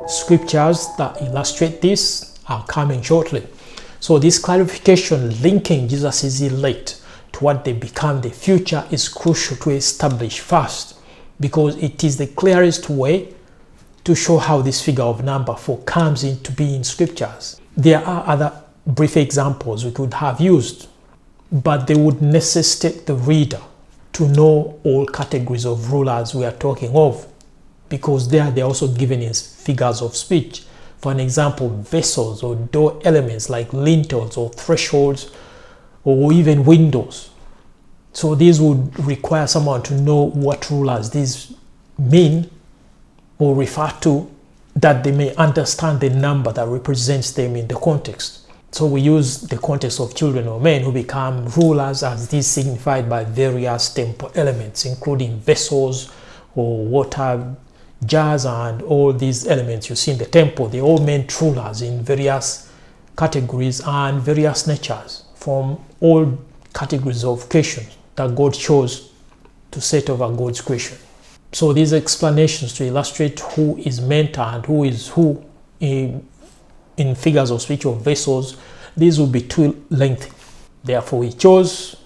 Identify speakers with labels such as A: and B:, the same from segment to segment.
A: Scriptures that illustrate this are coming shortly. So this clarification linking Jesus' elect to what they become the future is crucial to establish first, because it is the clearest way to show how this figure of number 4 comes into being in Scriptures. There are other brief examples we could have used, but they would necessitate the reader to know all categories of rulers we are talking of, because they're also given in figures of speech. For an example, vessels or door elements like lintels or thresholds or even windows. So these would require someone to know what rulers these mean or refer to, that they may understand the number that represents them in the context. So we use the context of children or men who become rulers as these signified by various temple elements, including vessels or water jars and all these elements you see in the temple. They all meant rulers in various categories and various natures from all categories of creation that God chose to set over God's creation. So these explanations to illustrate who is meant and who is who in figures of speech or vessels, these will be too lengthy. Therefore, we chose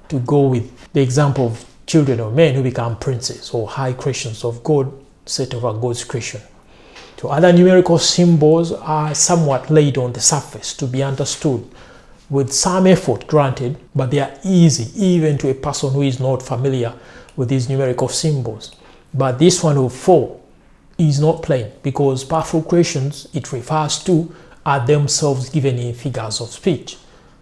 A: to go with the example of children or men who become princes or high creations of God set over God's creation. So other numerical symbols are somewhat laid on the surface to be understood, with some effort granted, but they are easy even to a person who is not familiar with these numerical symbols. But this one of 4 is not plain, because powerful creations it refers to are themselves given in figures of speech,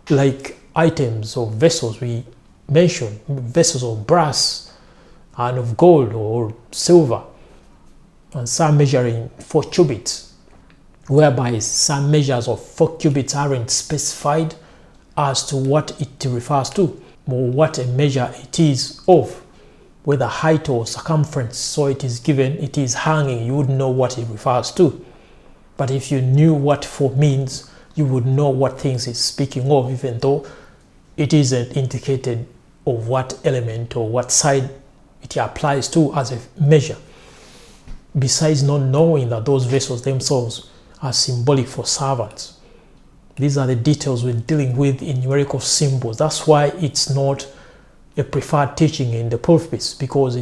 A: like items or vessels we mentioned, vessels of brass and of gold or silver, and some measuring 4 cubits, whereby some measures of 4 cubits aren't specified as to what it refers to or what a measure it is of, whether height or circumference. So it is given, it is hanging, you would know what it refers to. But if you knew what 4 means, you would know what things it's speaking of, even though it isn't indicated of what element or what side it applies to as a measure, besides not knowing that those vessels themselves are symbolic for servants. These are the details we're dealing with in numerical symbols. That's why it's not a preferred teaching in the pulpits, because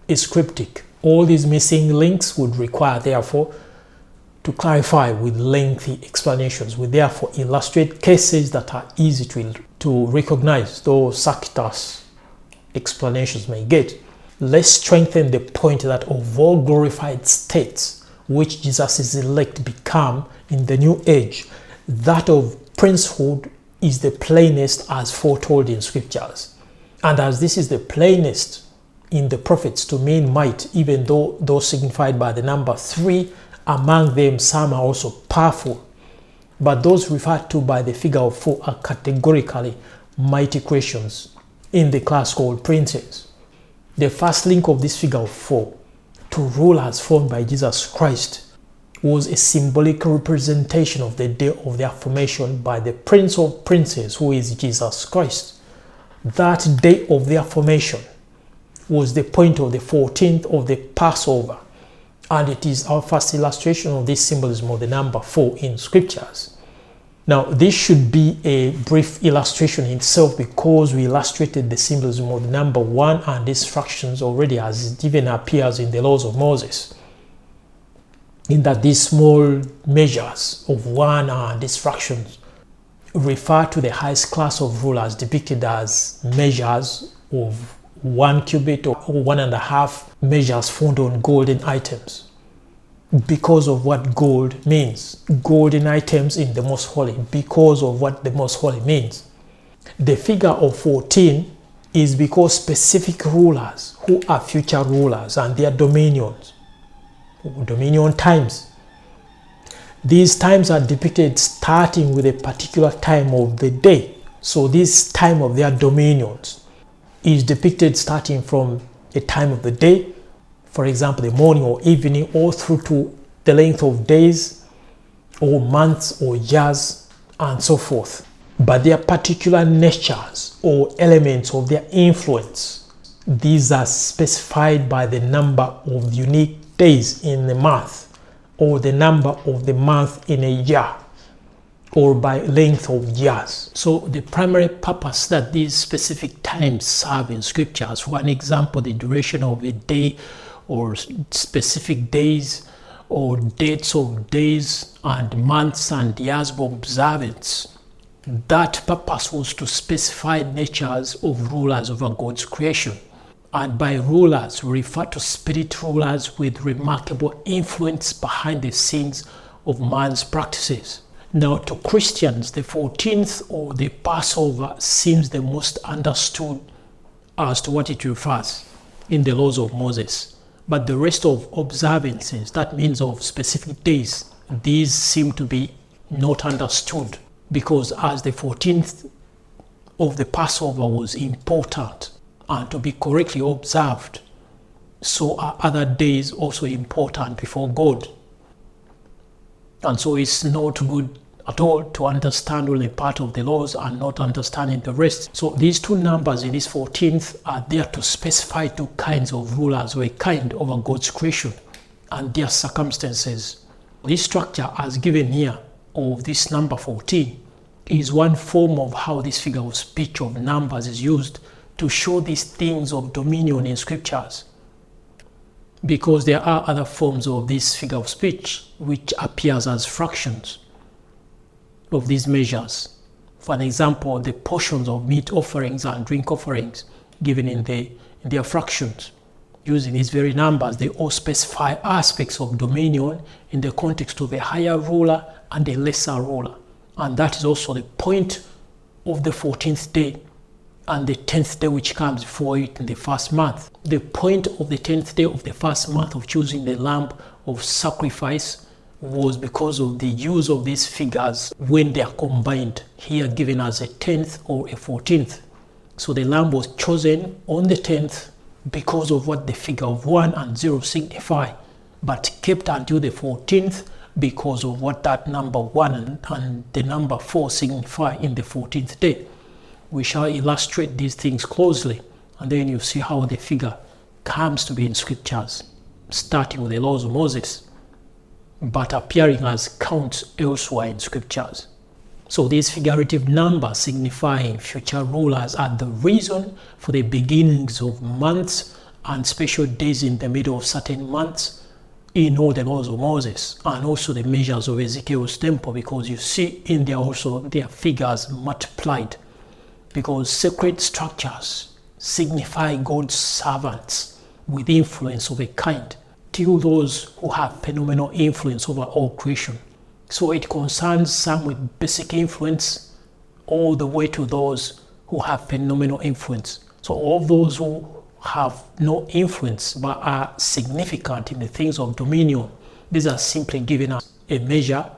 A: it's cryptic. All these missing links would require, therefore, to clarify with lengthy explanations. We therefore illustrate cases that are easy to recognize, though circuitous explanations may get. Let's strengthen the point that of all glorified states which Jesus' elect become in the new age, that of princehood is the plainest as foretold in Scriptures. And as this is the plainest in the prophets to mean might, even though those signified by the number 3, among them some are also powerful, but those referred to by the figure of 4 are categorically mighty creations in the class called princes. The first link of this figure of 4 to rulers formed by Jesus Christ was a symbolic representation of the day of their formation by the Prince of Princes, who is Jesus Christ. That day of their formation was the point of the 14th of the Passover, and it is our first illustration of this symbolism of the number 4 in Scriptures. Now, this should be a brief illustration in itself, because we illustrated the symbolism of the number 1 and its fractions already, as it even appears in the laws of Moses, in that these small measures of 1 and its fractions refer to the highest class of rulers, depicted as measures of 1 cubit or 1.5 measures found on golden items, because of what gold means. Golden items in the most holy, because of what the most holy means. The figure of 14 is because specific rulers who are future rulers and their dominions, dominion times. These times are depicted starting with a particular time of the day. So this time of their dominions is depicted starting from a time of the day, for example, the morning or evening, all through to the length of days or months or years and so forth. But their particular natures or elements of their influence, these are specified by the number of unique days in the month or the number of the month in a year, or by length of years. So the primary purpose that these specific times serve in scriptures, for an example, the duration of a day, or specific days, or dates of days and months and years of observance, that purpose was to specify natures of rulers over God's creation. And by rulers, we refer to spirit rulers with remarkable influence behind the scenes of man's practices. Now, to Christians, the 14th or the Passover seems the most understood as to what it refers in the laws of Moses. But the rest of observances, that means of specific days, these seem to be not understood, because as the 14th of the Passover was important and to be correctly observed, so are other days also important before God. And so it's not good at all to understand only part of the laws and not understanding the rest. So these two numbers in this 14th are there to specify two kinds of rulers, or a kind over God's creation and their circumstances. This structure as given here of this number 14 is one form of how this figure of speech of numbers is used to show these things of dominion in scriptures, because there are other forms of this figure of speech which appears as fractions of these measures. For an example, the portions of meat offerings and drink offerings given in their fractions. Using these very numbers, they all specify aspects of dominion in the context of a higher ruler and a lesser ruler. And that is also the point of the 14th day and the 10th day which comes before it in the first month. The point of the 10th day of the first month of choosing the lamb of sacrifice was because of the use of these figures when they are combined, here given as a 10th or a 14th. So the lamb was chosen on the 10th because of what the figure of 1 and 0 signify, but kept until the 14th because of what that number 1 and the number 4 signify in the 14th day. We shall illustrate these things closely, and then you see how the figure comes to be in scriptures, starting with the laws of Moses, but appearing as counts elsewhere in scriptures. So these figurative numbers signifying future rulers are the reason for the beginnings of months and special days in the middle of certain months in all the laws of Moses, and also the measures of Ezekiel's temple, because you see in there also their figures multiplied, because sacred structures signify God's servants with influence of a kind, till those who have phenomenal influence over all creation. So it concerns some with basic influence all the way to those who have phenomenal influence. So all those who have no influence but are significant in the things of dominion, these are simply given us a measure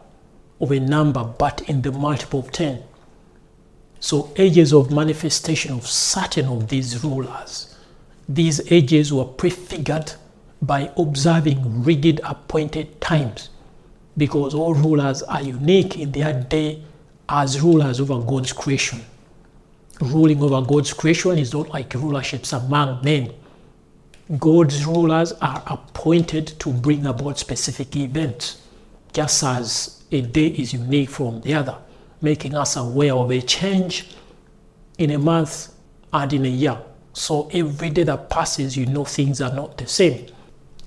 A: of a number but in the multiple of 10. So ages of manifestation of certain of these rulers, these ages were prefigured by observing rigid appointed times, because all rulers are unique in their day as rulers over God's creation. Ruling over God's creation is not like rulerships among men. God's rulers are appointed to bring about specific events, just as a day is unique from the other, making us aware of a change in a month and in a year. So every day that passes, you know things are not the same.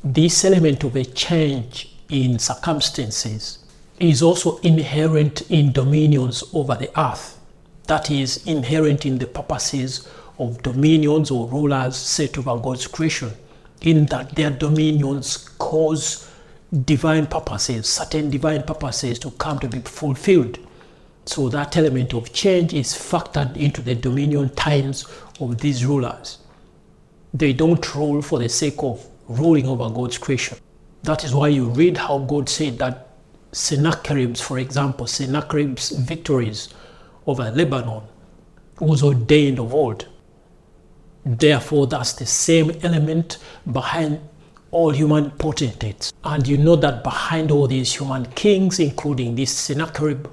A: This element of a change in circumstances is also inherent in dominions over the earth. That is inherent in the purposes of dominions or rulers set over God's creation, in that their dominions cause divine purposes, certain divine purposes to come to be fulfilled. So that element of change is factored into the dominion times of these rulers. They don't rule for the sake of ruling over God's creation. That is why you read how God said that Sennacherib's, for example, Sennacherib's victories over Lebanon was ordained of old. Therefore, that's the same element behind all human potentates. And you know that behind all these human kings, including this Sennacherib,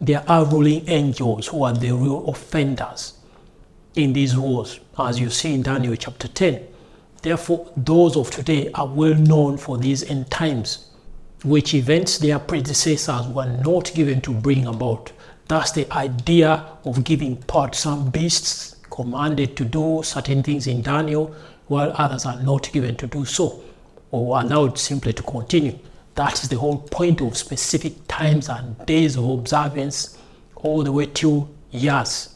A: there are ruling angels who are the real offenders in these wars, as you see in Daniel chapter 10. Therefore, those of today are well known for these end times. which events their predecessors were not given to bring about. That's the idea of giving power to some beasts, commanded to do certain things in Daniel, while others are not given to do so, or allowed simply to continue. That is the whole point of specific times and days of observance, all the way to years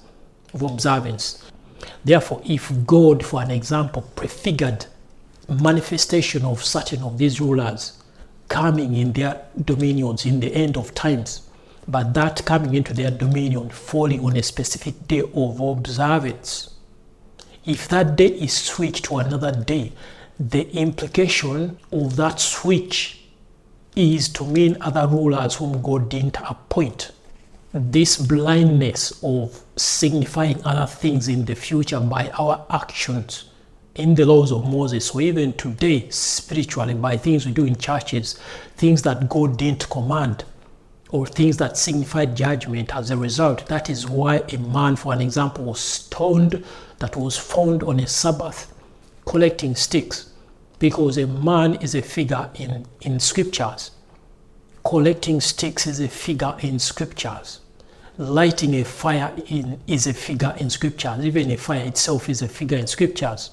A: of observance. Therefore, if God, for an example, prefigured manifestation of certain of these rulers coming in their dominions in the end of times, but that coming into their dominion falling on a specific day of observance, if that day is switched to another day, the implication of that switch is to mean other rulers whom God didn't appoint. This blindness of signifying other things in the future by our actions in the laws of Moses, or even today spiritually by things we do in churches, things that God didn't command, or things that signified judgment as a result. That is why a man, for an example, was stoned that was found on a Sabbath collecting sticks, because a man is a figure in scriptures. Collecting sticks is a figure in scriptures. Lighting a fire is a figure in scriptures. Even a fire itself is a figure in scriptures.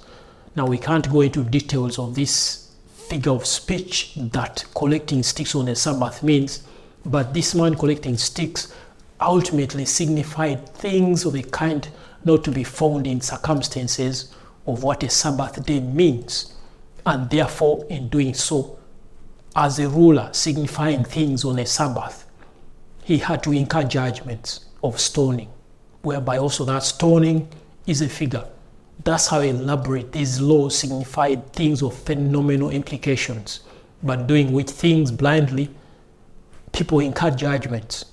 A: Now, we can't go into details of this figure of speech that collecting sticks on a Sabbath means, but this man collecting sticks ultimately signified things of a kind not to be found in circumstances of what a Sabbath day means. And therefore, in doing so, as a ruler signifying things on a Sabbath, he had to incur judgments of stoning, whereby also that stoning is a figure. That's how elaborate these laws signified things of phenomenal implications, but doing which things blindly, people incur judgments.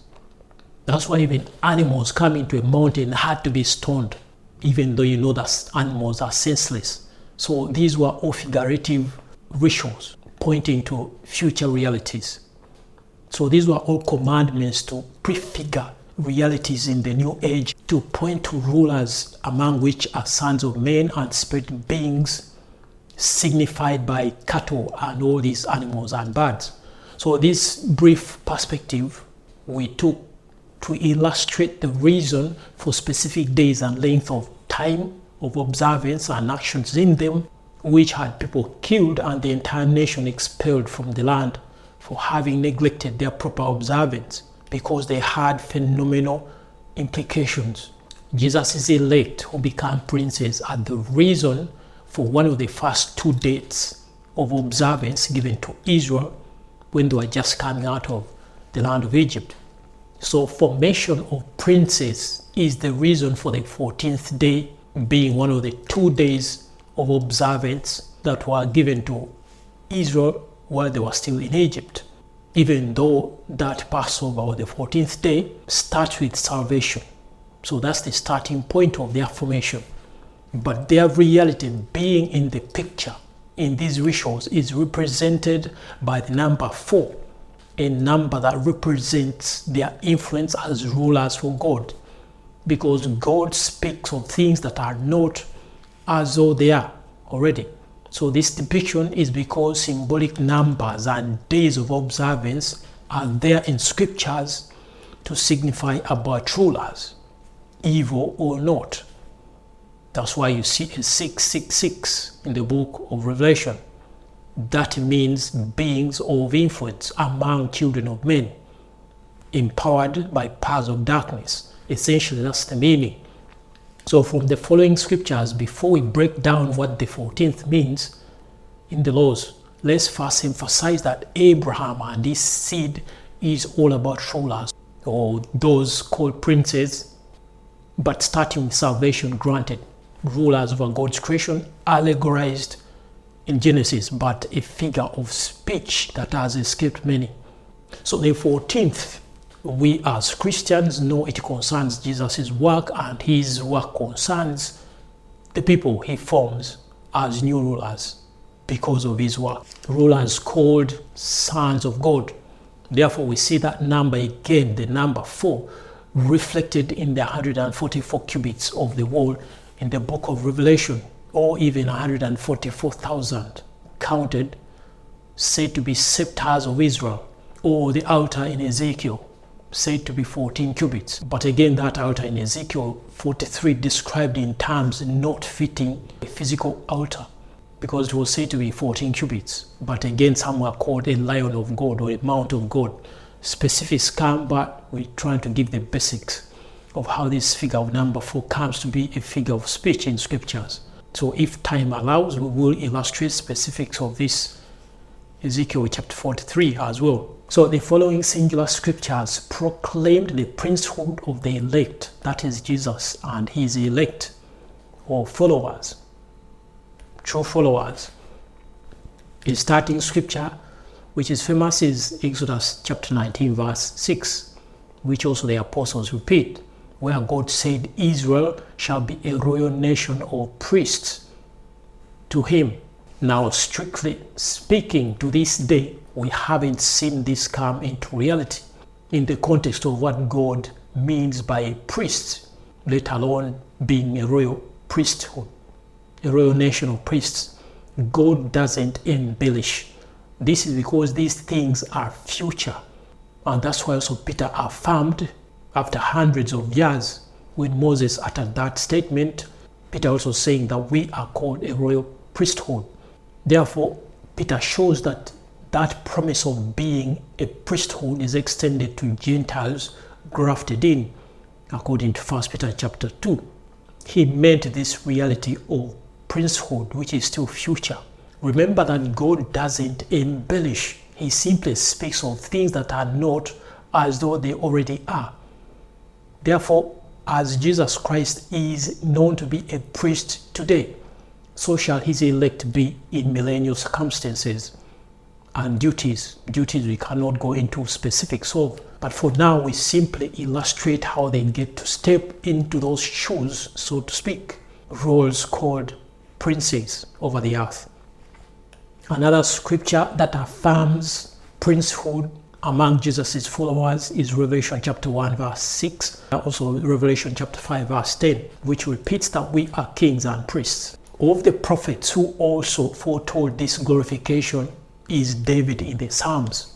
A: That's why even animals coming to a mountain had to be stoned, even though you know that animals are senseless. So these were all figurative rituals pointing to future realities. So these were all commandments to prefigure realities in the new age, to point to rulers, among which are sons of men and spirit beings, signified by cattle and all these animals and birds. So this brief perspective we took to illustrate the reason for specific days and length of time of observance and actions in them, which had people killed and the entire nation expelled from the land for having neglected their proper observance, because they had phenomenal implications. Jesus' elect who became princes are the reason for one of the first 2 dates of observance given to Israel when they were just coming out of the land of Egypt. So formation of princes is the reason for the 14th day being one of the 2 days of observance that were given to Israel while they were still in Egypt, even though that Passover or the 14th day starts with salvation. So that's the starting point of their formation. But their reality being in the picture in these rituals is represented by the number 4, a number that represents their influence as rulers for God, because God speaks of things that are not as though they are already. So this depiction is because symbolic numbers and days of observance are there in scriptures to signify about rulers, evil or not. That's why you see a 666 in the book of Revelation. That means beings of influence among children of men, empowered by powers of darkness. Essentially, that's the meaning. So from the following scriptures, before we break down what the 14th means in the laws, let's first emphasize that Abraham and his seed is all about rulers, or those called princes, but starting with salvation granted, rulers over God's creation, allegorized in Genesis, but a figure of speech that has escaped many. So the 14th, we as Christians know it concerns Jesus' work, and his work concerns the people he forms as new rulers because of his work. Rulers called sons of God. Therefore, we see that number again, the number 4, reflected in the 144 cubits of the wall in the book of Revelation, or even 144,000 counted, said to be scepters of Israel. or the altar in Ezekiel, said to be 14 cubits. But again, that altar in Ezekiel 43 described in terms not fitting a physical altar, because it was said to be 14 cubits. But again, some were called a lion of God or a mount of God. Specifics come, but we're trying to give the basics of how this figure of number 4 comes to be a figure of speech in scriptures. So if time allows, we will illustrate specifics of this Ezekiel chapter 43 as well. So the following singular scriptures proclaimed the priesthood of the elect, that is Jesus and his elect or followers, true followers. A starting scripture which is famous is Exodus chapter 19 verse 6, which also the apostles repeat, where God said Israel shall be a royal nation of priests to him. Now, strictly speaking, to this day, we haven't seen this come into reality in the context of what God means by a priest, let alone being a royal priesthood, a royal nation of priests. God doesn't embellish. This is because these things are future. And that's why also Peter affirmed after hundreds of years when Moses uttered that statement, Peter also saying that we are called a royal priesthood. Therefore, Peter shows that that promise of being a priesthood is extended to Gentiles grafted in, according to 1 Peter chapter 2. He meant this reality of priesthood, which is still future. Remember that God doesn't embellish. He simply speaks of things that are not as though they already are. Therefore, as Jesus Christ is known to be a priest today, so shall his elect be in millennial circumstances and duties we cannot go into specifics of. But for now, we simply illustrate how they get to step into those shoes, so to speak, roles called princes over the earth. Another scripture that affirms princehood among Jesus' followers is Revelation chapter 1 verse 6, also Revelation chapter 5 verse 10, which repeats that we are kings and priests. Of the prophets who also foretold this glorification is David in the Psalms.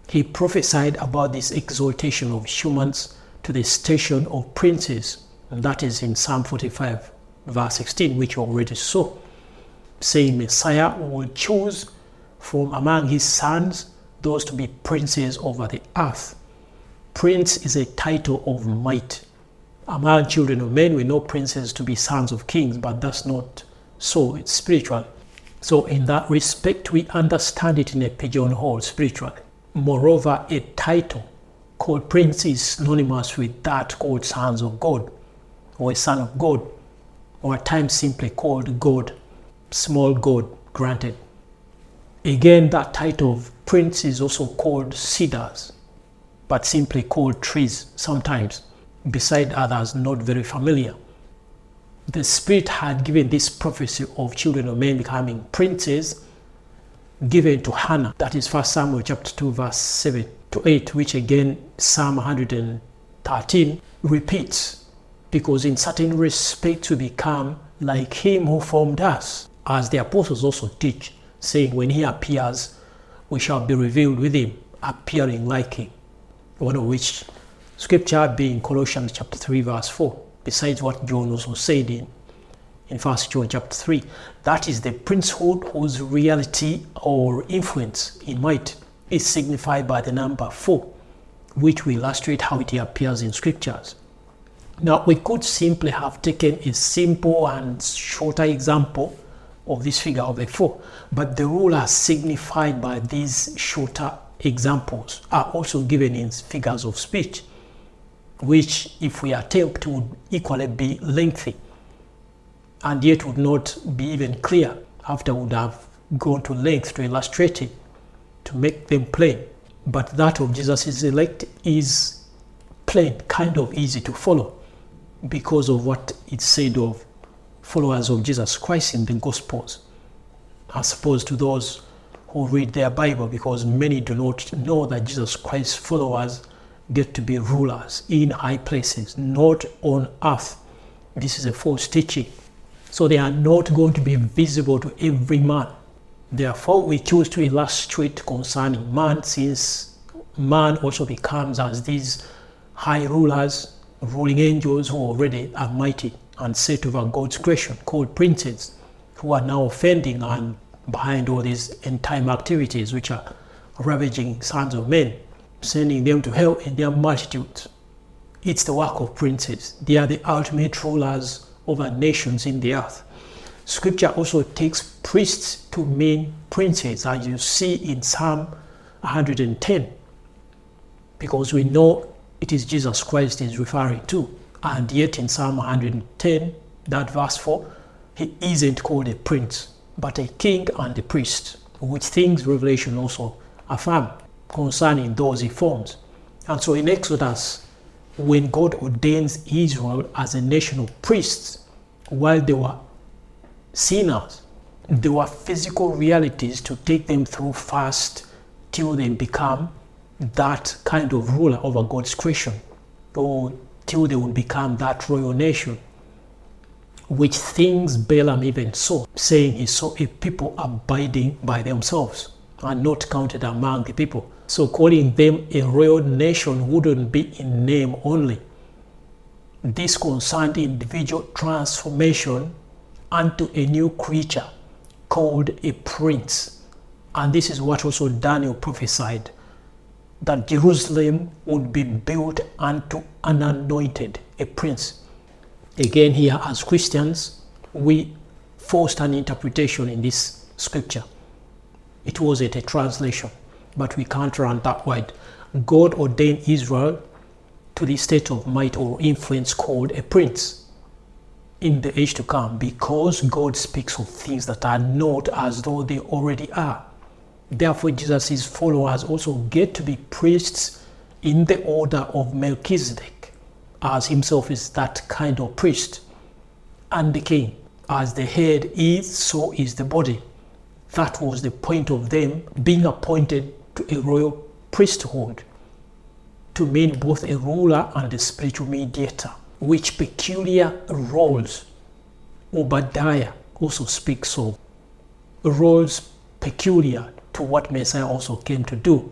A: He prophesied about this exaltation of humans to the station of princes, and that is in Psalm 45 verse 16, which you already saw, saying Messiah will choose from among his sons those to be princes over the earth. Prince is a title of might. Among children of men, we know princes to be sons of kings, but that's not so. It's spiritual. So in that respect, we understand it in a pigeonhole spiritually. Moreover, a title called prince is synonymous with that called sons of God, or a son of God, or at times simply called God, small God, granted. Again, that title of prince is also called cedars, but simply called trees sometimes, beside others not very familiar. The Spirit had given this prophecy of children of men becoming princes, given to Hannah. That is 1 Samuel chapter 2 verse 7 to 8, which again Psalm 113 repeats, because in certain respects we become like him who formed us, as the apostles also teach, saying when he appears, we shall be revealed with him, appearing like him. One of which scripture being Colossians chapter 3 verse 4, besides what John also said in 1 John chapter 3. That is the princehood whose reality or influence in might is signified by the number 4, which will illustrate how it appears in scriptures. Now, we could simply have taken a simple and shorter example of this figure of the 4, but the rulers signified by these shorter examples are also given in figures of speech, which if we attempt would equally be lengthy and yet would not be even clear after we would have gone to length to illustrate it, to make them plain. But that of Jesus' elect is plain, kind of easy to follow because of what it said of followers of Jesus Christ in the Gospels, as opposed to those who read their Bible, because many do not know that Jesus Christ's followers get to be rulers in high places, not on earth. This is a false teaching. So they are not going to be visible to every man. Therefore, we choose to illustrate concerning man, since man also becomes as these high rulers, ruling angels who already are mighty and set over God's creation, called princes, who are now offending and behind all these end-time activities which are ravaging sons of men, sending them to hell in their multitudes. It's the work of princes. They are the ultimate rulers over nations in the earth. Scripture also takes priests to mean princes, as you see in Psalm 110, because we know it is Jesus Christ is referring to. And yet in Psalm 110, that verse 4, he isn't called a prince, but a king and a priest, which things Revelation also affirm concerning those he forms. And so in Exodus, when God ordains Israel as a nation of priests, while they were sinners, there were physical realities to take them through first till they become that kind of ruler over God's creation, or till they would become that royal nation, which things Balaam even saw, saying he saw a people abiding by themselves and not counted among the people. So calling them a royal nation wouldn't be in name only. This concerned individual transformation unto a new creature called a prince. And this is what also Daniel prophesied, that Jerusalem would be built unto an anointed, a prince. Again here, as Christians, we forced an interpretation in this scripture. It wasn't a translation, but we can't run that wide. God ordained Israel to the state of might or influence called a prince in the age to come, because God speaks of things that are not as though they already are. Therefore, Jesus' followers also get to be priests in the order of Melchizedek, as himself is that kind of priest. And the king, as the head is, so is the body. That was the point of them being appointed to a royal priesthood, to mean both a ruler and a spiritual mediator, which peculiar roles Obadiah also speaks of, roles peculiar to what Messiah also came to do.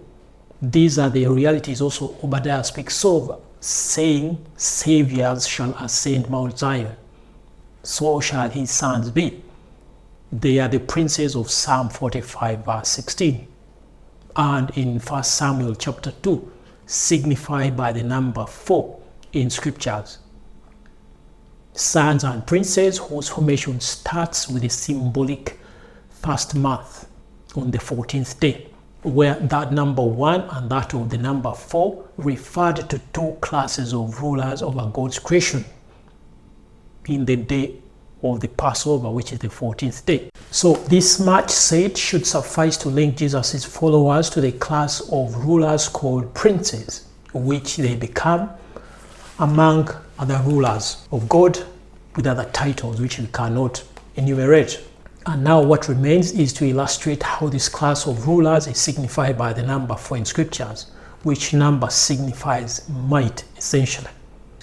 A: These are the realities also Obadiah speaks of, saying, Saviors shall ascend Mount Zion, so shall his sons be. They are the princes of Psalm 45 verse 16. And in 1 Samuel chapter 2, signified by the number 4 in scriptures. Sons and princes whose formation starts with a symbolic first month on the 14th day, where that number 1 and that of the number 4 referred to two classes of rulers over God's creation in the day of the Passover, which is the 14th day. So this much said should suffice to link Jesus' followers to the class of rulers called princes, which they become among other rulers of God with other titles which we cannot enumerate. And now what remains is to illustrate how this class of rulers is signified by the number 4 in scriptures, which number signifies might essentially.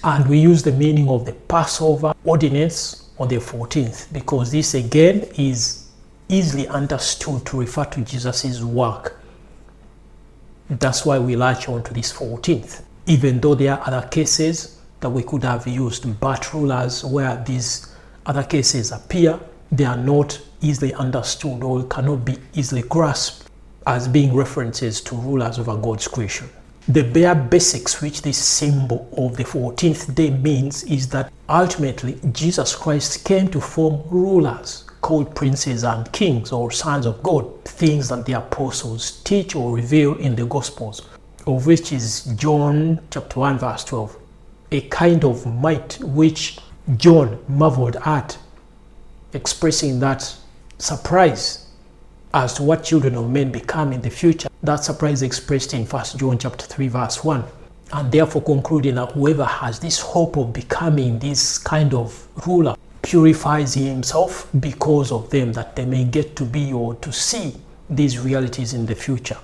A: And we use the meaning of the Passover ordinance on the 14th, because this again is easily understood to refer to Jesus' work. That's why we latch on to this 14th, even though there are other cases that we could have used but rulers where these other cases appear, they are not easily understood or cannot be easily grasped as being references to rulers over God's creation. The bare basics which this symbol of the 14th day means is that ultimately Jesus Christ came to form rulers called princes and kings or sons of God, things that the apostles teach or reveal in the Gospels, of which is John chapter 1 verse 12, a kind of might which John marveled at, expressing that surprise as to what children of men become in the future. That surprise expressed in 1 John chapter 3 verse 1, and therefore concluding that whoever has this hope of becoming this kind of ruler purifies himself because of them, that they may get to be or to see these realities in the future.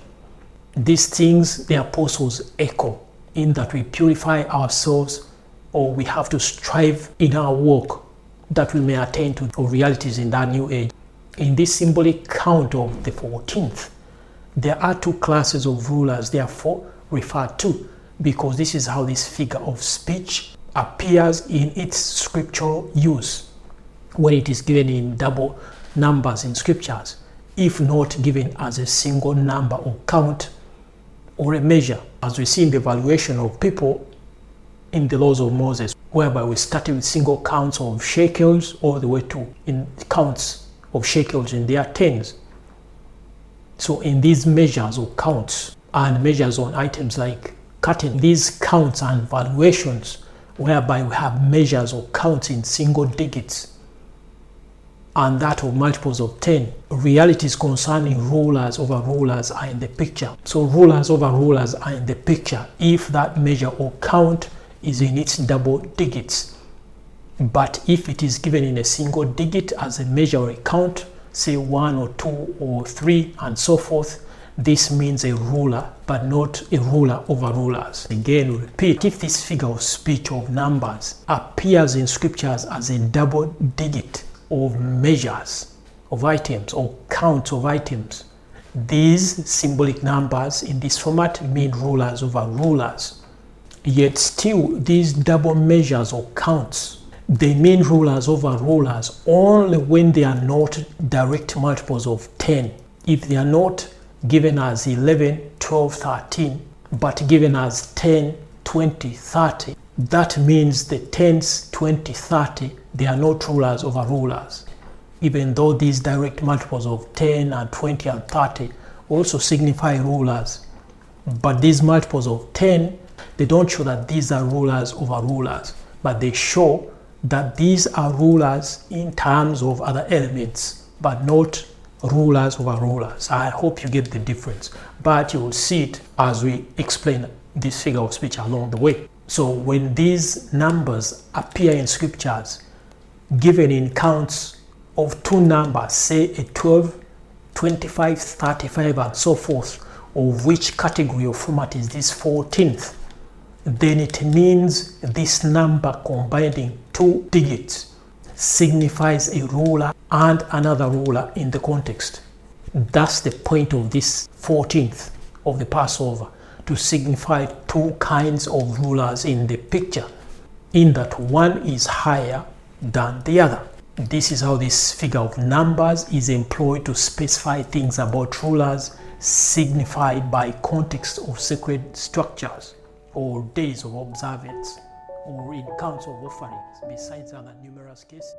A: These things the apostles echo, in that we purify ourselves, or we have to strive in our work that we may attain to the realities in that new age. In this symbolic count of the 14th, there are two classes of rulers, therefore, referred to, because this is how this figure of speech appears in its scriptural use when it is given in double numbers in scriptures, if not given as a single number or count or a measure, as we see in the valuation of people in the laws of Moses, whereby we started with single counts of shekels all the way to in counts of shekels in their tens. So in these measures or counts and measures on items like cotton, these counts and valuations whereby we have measures or counts in single digits and that of multiples of 10. Realities concerning rulers over rulers are in the picture. So rulers over rulers are in the picture if that measure or count is in its double digits. But if it is given in a single digit as a measure or a count, say 1 or 2 or 3 and so forth, this means a ruler, but not a ruler over rulers. Again, we repeat, if this figure of speech of numbers appears in scriptures as a double digit of measures of items or counts of items, these symbolic numbers in this format mean rulers over rulers. Yet still, these double measures or counts, they mean rulers over rulers only when they are not direct multiples of 10. If they are not given as 11, 12, 13, but given as 10, 20, 30, that means the 10s, 20, 30, they are not rulers over rulers. Even though these direct multiples of 10 and 20 and 30 also signify rulers, but these multiples of 10, they don't show that these are rulers over rulers, but they show that these are rulers in terms of other elements, but not rulers over rulers. I hope you get the difference, but you will see it as we explain this figure of speech along the way. So when these numbers appear in scriptures given in counts of two numbers, say a 12, 25, 35 and so forth, of which category or format is this 14th, then it means this number combining two digits signifies a ruler and another ruler in the context. That's the point of this 14th of the Passover, to signify two kinds of rulers in the picture, in that one is higher than the other. This is how this figure of numbers is employed to specify things about rulers signified by context of sacred structures or days of observance or in counts of offerings, besides other numerous cases.